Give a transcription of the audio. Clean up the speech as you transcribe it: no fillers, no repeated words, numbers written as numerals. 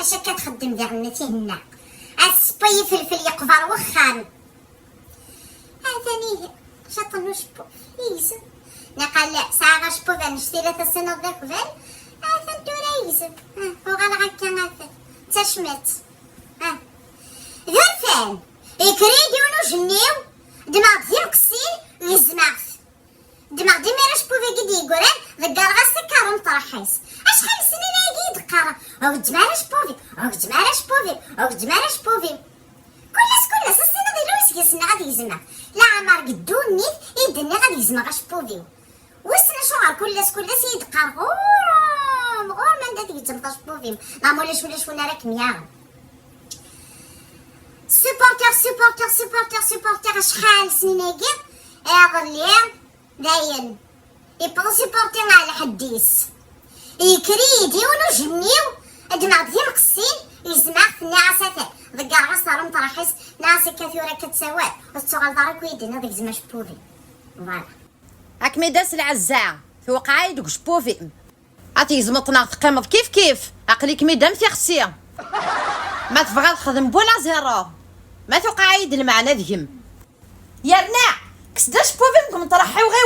اش كتخدم ديالنا هنا السباي فلفل يقفر وخان هذاني شطنو شبو يزن نقال ساعة شبو نشتي لها السنة ذاك فال هذا ندورا يزن وغالا هكا هذا تشمت ذرفان يكريديونو جنيو دماغ ديال كسيل يزمعت دماغ دي ميراش بوفي قد يقولان ذكر غاسكار مطرحيس اشحال سنين هاكي دقارة وقد ماراش بوفي وقد ماراش بوفي وقد ماراش بوفي كلس السنة ديالو يسكسنا غادي يزمع لا عمر قدو النيت يدني غادي يزمع غاش بوفي وسنا شغال كلس يدقار غور من داك يتمطاش بوفي ما مولاش ولا شونا راك مياغ سوبورتر شحال سنين هاكي يظلي داين يبقى سوبورتر على حديس يكريدي ونجنيو دماغ ديال مقسين يزمع في النعاسات ذكر غصار مطرحيس ناس كثيرة كتسوات والصغال دارك ويدنا ديك زعما شبوفي فوالا هاك ميداس العزاع في وقعاي دوك شبوفي عطي زمطنا تقيمض كيف عقليك ميدام في خصيه ما تبغى تخدم بولا زيرو ما توقعايد المعنى ذهم يا رنا كسدا شبوفي مطرحي وغير